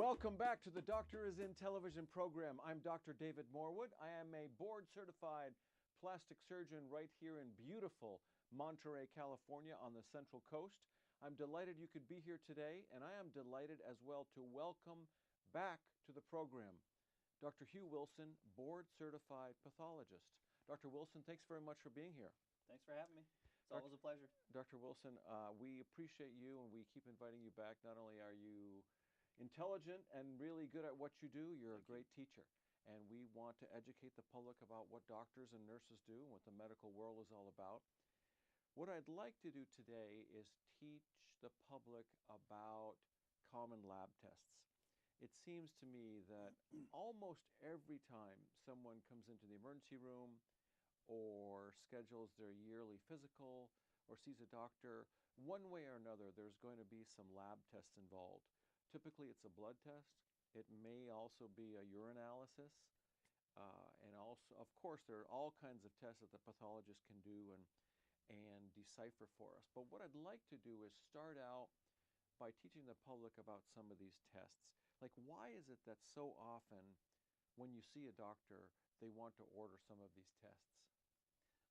Welcome back to the Doctor is in television program. I'm Dr. David Morwood. I am a board-certified plastic surgeon right here in beautiful Monterey, California on the Central Coast. I'm delighted you could be here today, and I am delighted as well to welcome back to the program Dr. Hugh Wilson, board-certified pathologist. Dr. Wilson, thanks very much for being here. Thanks for having me. It's always a pleasure. Dr. Wilson, we appreciate you and we keep inviting you back. Not only are you intelligent and really good at what you do, you're a great teacher. And we want to educate the public about what doctors and nurses do and what the medical world is all about. What I'd like to do today is teach the public about common lab tests. It seems to me that almost every time someone comes into the emergency room or schedules their yearly physical or sees a doctor, one way or another there's going to be some lab tests involved. Typically it's a blood test. It may also be a urinalysis. And also, of course, there are all kinds of tests that the pathologist can do and decipher for us. But what I'd like to do is start out by teaching the public about some of these tests. Like, why is it that so often when you see a doctor, they want to order some of these tests?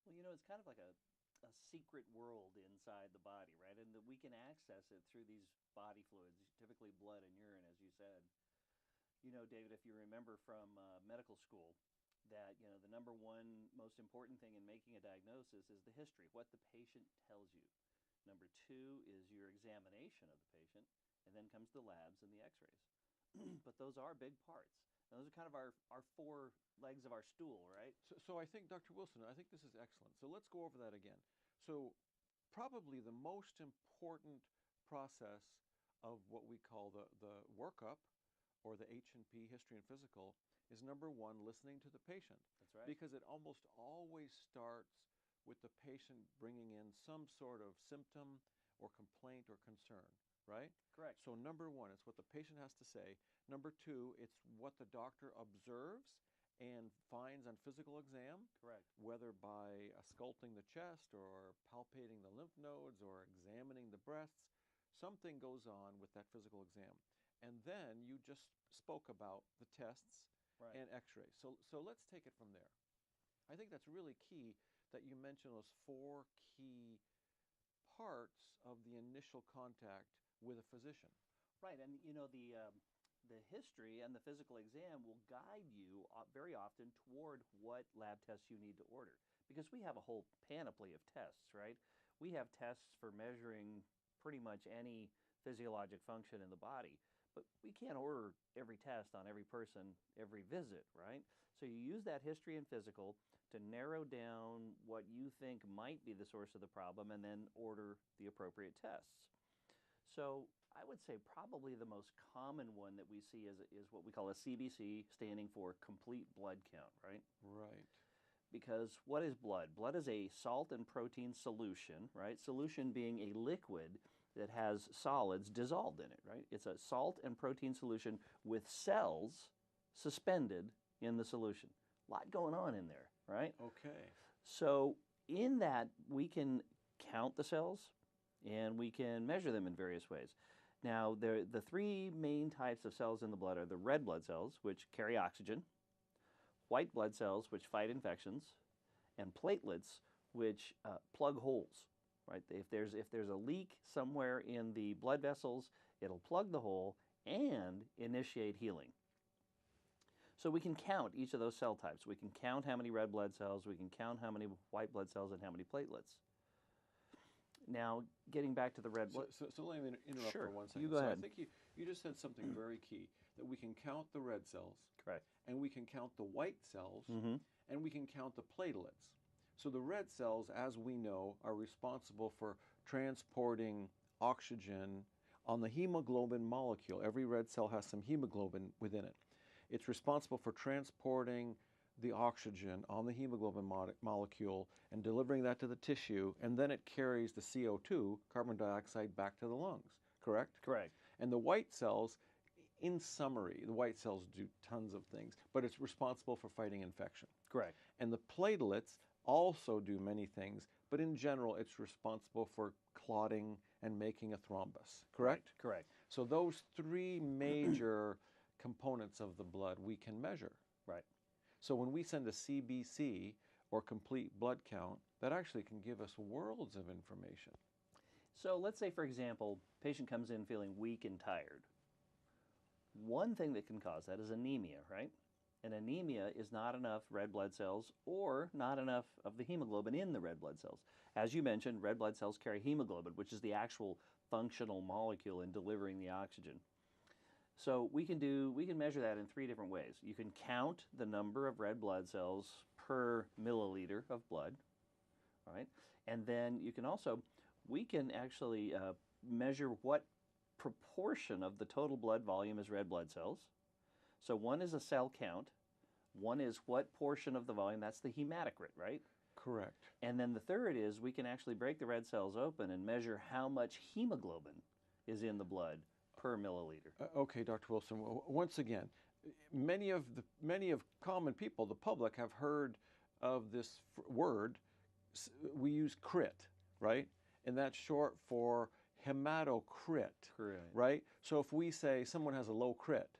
Well, you know, it's kind of like a secret world inside the body, right? And that we can access it through these body fluids, typically blood and urine, as you said. You know, David, if you remember from medical school, that, you know, the number one most important thing in making a diagnosis is the history, what the patient tells you. Number two is your examination of the patient, and then comes the labs and the x-rays. But those are big parts. And those are kind of our four legs of our stool, right? So I think, Dr. Wilson, I think this is excellent. So let's go over that again. So probably the most important process of what we call the workup or the H&P, history and physical, is number one, listening to the patient. That's right. Because it almost always starts with the patient bringing in some sort of symptom or complaint or concern, right? Correct. So number one, it's what the patient has to say. Number two, it's what the doctor observes and finds on physical exam. Correct. Whether by sculpting the chest or palpating the lymph nodes or examining the breasts, something goes on with that physical exam. And then you just spoke about the tests and x-rays. So let's take it from there. I think that's really key that you mention those four key parts of the initial contact with a physician. Right, and you know, the history and the physical exam will guide you very often toward what lab tests you need to order. Because we have a whole panoply of tests, right? We have tests for measuring pretty much any physiologic function in the body. But we can't order every test on every person, every visit, right? So you use that history and physical to narrow down what you think might be the source of the problem and then order the appropriate tests. So I would say probably the most common one that we see is what we call a CBC, standing for complete blood count, right? Right. Because what is blood? Blood is a salt and protein solution, right? Solution being a liquid that has solids dissolved in it, right? It's a salt and protein solution with cells suspended in the solution. A lot going on in there, right? Okay. So in that, we can count the cells and we can measure them in various ways. Now, the three main types of cells in the blood are the red blood cells, which carry oxygen, white blood cells, which fight infections, and platelets, which plug holes. Right? If there's a leak somewhere in the blood vessels, it'll plug the hole and initiate healing. So we can count each of those cell types. We can count how many red blood cells, we can count how many white blood cells, and how many platelets. Now, getting back to the red blood... So let me interrupt Sure. for 1 second. You go ahead. I think you just said something very key, that we can count the red cells. Correct. And we can count the white cells, and we can count the platelets. So the red cells, as we know, are responsible for transporting oxygen on the hemoglobin molecule. Every red cell has some hemoglobin within it. It's responsible for transporting the oxygen on the hemoglobin molecule and delivering that to the tissue, and then it carries the CO2, carbon dioxide, back to the lungs, correct? Correct. And the white cells, in summary, the white cells do tons of things, but it's responsible for fighting infection. Correct. And the platelets also do many things, but in general, it's responsible for clotting and making a thrombus, correct? Correct. So those three major components of the blood we can measure. Right. So when we send a CBC or complete blood count, that actually can give us worlds of information. So let's say, for example, patient comes in feeling weak and tired. One thing that can cause that is anemia, right? And anemia is not enough red blood cells or not enough of the hemoglobin in the red blood cells. As you mentioned, red blood cells carry hemoglobin, which is the actual functional molecule in delivering the oxygen. So we can measure that in three different ways. You can count the number of red blood cells per milliliter of blood, right? And then you can also, we can actually measure what proportion of the total blood volume is red blood cells. So one is a cell count, one is what portion of the volume, that's the hematocrit, right? Correct. And then the third is we can actually break the red cells open and measure how much hemoglobin is in the blood per milliliter. Okay, Dr. Wilson, once again, many of common people, the public, have heard of this word. We use crit, right? And that's short for hematocrit, Correct. right? So if we say someone has a low crit,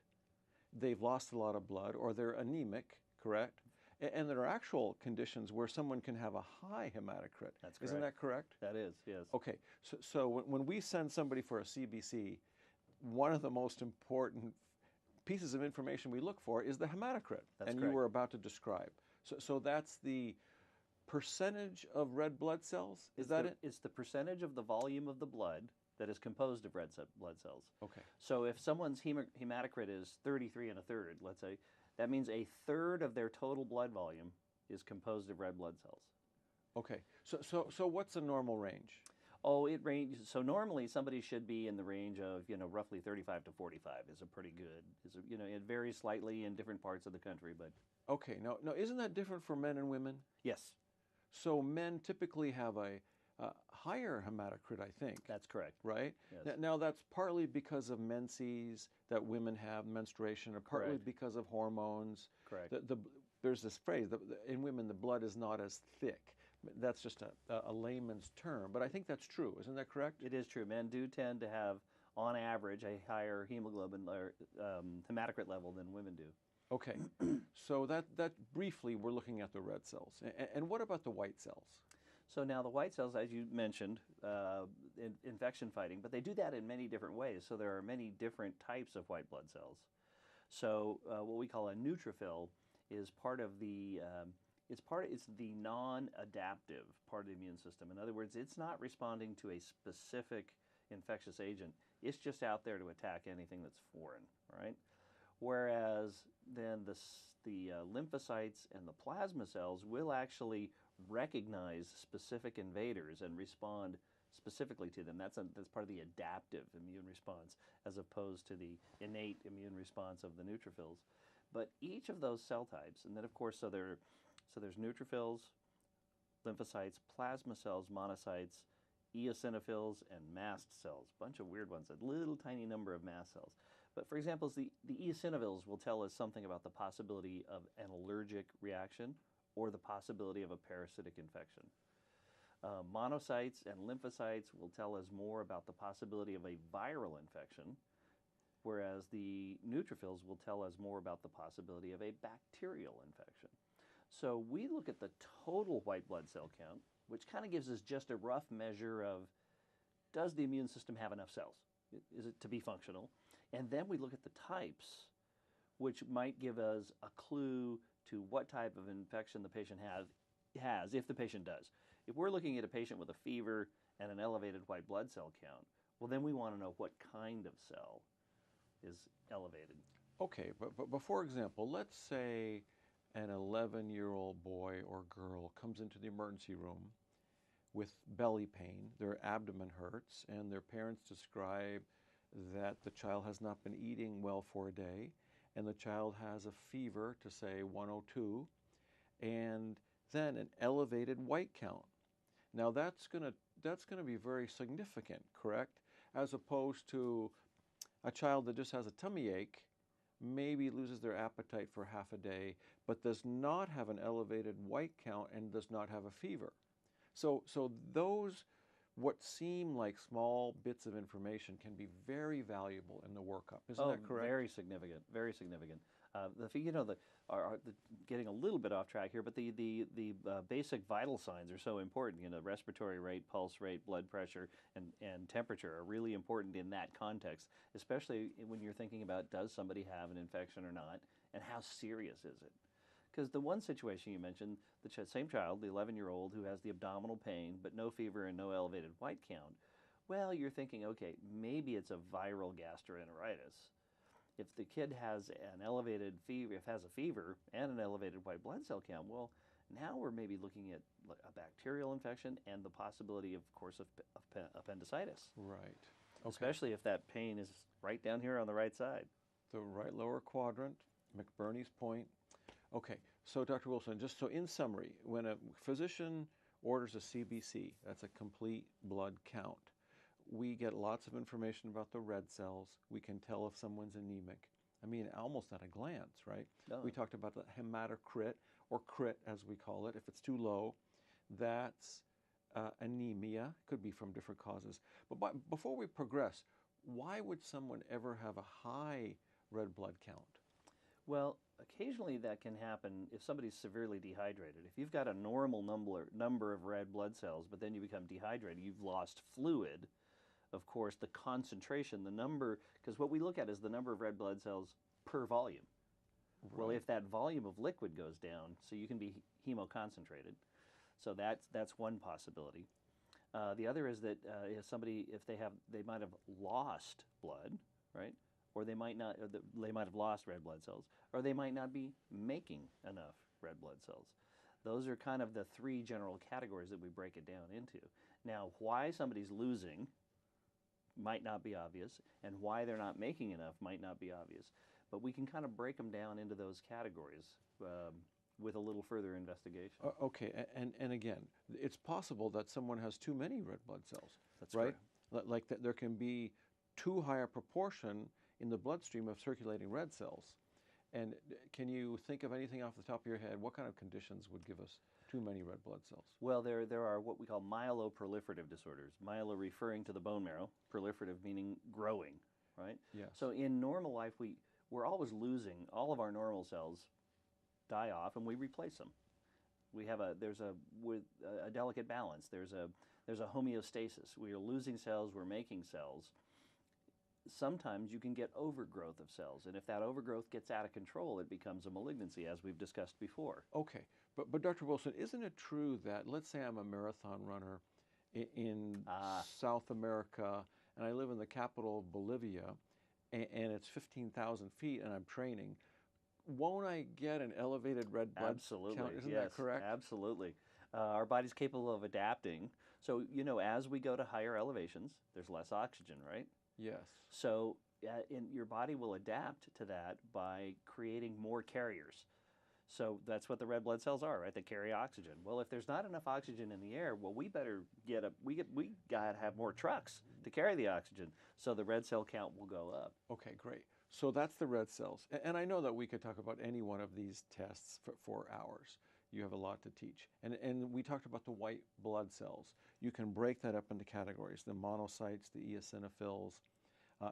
they've lost a lot of blood or they're anemic, correct? And there are actual conditions where someone can have a high hematocrit. That's correct. Isn't that correct? That is, yes. Okay, so when we send somebody for a CBC, one of the most important pieces of information we look for is the hematocrit. That's and correct. You were about to describe. So that's the percentage of red blood cells? Is that it? It's the percentage of the volume of the blood that is composed of red blood cells. Okay. So if someone's hematocrit is 33 and a third, let's say, that means a third of their total blood volume is composed of red blood cells. Okay. So what's a normal range? Oh, it ranges. So normally somebody should be in the range of, roughly 35 to 45 is a pretty good, it varies slightly in different parts of the country, but. Okay. Now, isn't that different for men and women? Yes. So men typically have a higher hematocrit, I think. That's correct. Right? Yes. Now, that's partly because of menses that women have, menstruation, or partly Correct. because of hormones. Correct. There's this phrase, in women, the blood is not as thick. That's just a layman's term, but I think that's true. Isn't that correct? It is true. Men do tend to have, on average, a higher hemoglobin or hematocrit level than women do. Okay. So that briefly, we're looking at the red cells. And what about the white cells? So now the white cells, as you mentioned, infection fighting, but they do that in many different ways. So there are many different types of white blood cells. So what we call a neutrophil is part of the it's the non-adaptive part of the immune system. In other words, it's not responding to a specific infectious agent. It's just out there to attack anything that's foreign, right? Whereas then the lymphocytes and the plasma cells will actually recognize specific invaders and respond specifically to them. That's part of the adaptive immune response as opposed to the innate immune response of the neutrophils. But each of those cell types, and then of course, so there's neutrophils, lymphocytes, plasma cells, monocytes, eosinophils, and mast cells. Bunch of weird ones, a little tiny number of mast cells. But for example, the eosinophils will tell us something about the possibility of an allergic reaction or the possibility of a parasitic infection. Monocytes and lymphocytes will tell us more about the possibility of a viral infection, whereas the neutrophils will tell us more about the possibility of a bacterial infection. So we look at the total white blood cell count, which kind of gives us just a rough measure of, does the immune system have enough cells? Is it to be functional? And then we look at the types, which might give us a clue to what type of infection the patient has, if the patient does. If we're looking at a patient with a fever and an elevated white blood cell count, well, then we want to know what kind of cell is elevated. Okay, but for example, let's say an 11-year-old boy or girl comes into the emergency room with belly pain, their abdomen hurts, and their parents describe that the child has not been eating well for a day, and the child has a fever to say 102, and then an elevated white count. Now that's going to be very significant, correct? As opposed to a child that just has a tummy ache, maybe loses their appetite for half a day, but does not have an elevated white count and does not have a fever. So those what seem like small bits of information can be very valuable in the workup. Isn't that correct? Very significant, very significant. Getting a little bit off track here, but the basic vital signs are so important. Respiratory rate, pulse rate, blood pressure, and temperature are really important in that context, especially when you're thinking about does somebody have an infection or not, and how serious is it? Because the one situation you mentioned, the same child, the 11-year-old who has the abdominal pain but no fever and no elevated white count, well, you're thinking, okay, maybe it's a viral gastroenteritis. If the kid has an elevated fever, has a fever and an elevated white blood cell count, well, now we're maybe looking at a bacterial infection and the possibility, of course, of appendicitis. Right. Okay. Especially if that pain is right down here on the right side. The right lower quadrant, McBurney's point. Okay, so Dr. Wilson, just so in summary, when a physician orders a CBC, that's a complete blood count, we get lots of information about the red cells. We can tell if someone's anemic. I mean, almost at a glance, right? Oh. We talked about the hematocrit, or crit as we call it. If it's too low, that's anemia. Could be from different causes. But before we progress, why would someone ever have a high red blood count? Well, occasionally that can happen if somebody's severely dehydrated. If you've got a normal number of red blood cells, but then you become dehydrated, you've lost fluid, of course, the concentration, the number, because what we look at is the number of red blood cells per volume. Right. Well, if that volume of liquid goes down, so you can be hemoconcentrated. So that's one possibility. The other is that they might have lost blood, right? Or they might not. They might have lost red blood cells, or they might not be making enough red blood cells. Those are kind of the three general categories that we break it down into. Now, why somebody's losing might not be obvious, and why they're not making enough might not be obvious. But we can kind of break them down into those categories with a little further investigation. Okay, and again, it's possible that someone has too many red blood cells. That's right. Correct. Like that, there can be too high a proportion in the bloodstream of circulating red cells. And can you think of anything off the top of your head? What kind of conditions would give us too many red blood cells? Well, there are what we call myeloproliferative disorders. Myelo referring to the bone marrow, proliferative meaning growing, right? Yes. So in normal life, we're always losing. All of our normal cells die off, and we replace them. There's a delicate balance. There's a homeostasis. We are losing cells. We're making cells. Sometimes you can get overgrowth of cells, and if that overgrowth gets out of control, it becomes a malignancy, as we've discussed before. Okay, but Dr. Wilson, isn't it true that, let's say I'm a marathon runner in South America, and I live in the capital of Bolivia, and it's 15,000 feet, and I'm training, won't I get an elevated red blood count? Isn't that correct? Absolutely. Our body's capable of adapting. So, as we go to higher elevations, there's less oxygen, right? Yes. So your body will adapt to that by creating more carriers. So that's what the red blood cells are, right? They carry oxygen. Well, if there's not enough oxygen in the air, well, we better we gotta have more trucks to carry the oxygen. So the red cell count will go up. Okay, great. So that's the red cells. And I know that we could talk about any one of these tests for hours. You have a lot to teach. And we talked about the white blood cells. You can break that up into categories, the monocytes, the eosinophils,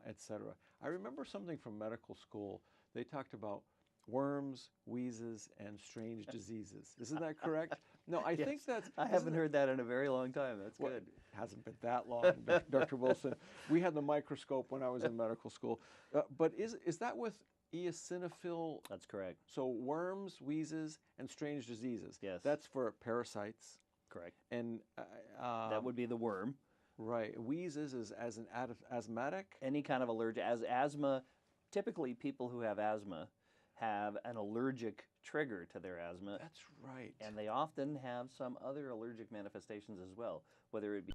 etc. I remember something from medical school. They talked about worms, wheezes, and strange diseases. Isn't that correct? No, I Yes. think that's... I haven't heard that in a very long time. That's well, good. It hasn't been that long, Dr. Wilson. We had the microscope when I was in medical school. But is that with eosinophil? That's correct. So worms, wheezes, and strange diseases. Yes. That's for parasites. Correct. And That would be the worm. right. Wheezes is as an asthmatic. Any kind of allergic, as asthma, typically people who have asthma have an allergic trigger to their asthma. That's right. And they often have some other allergic manifestations as well, whether it be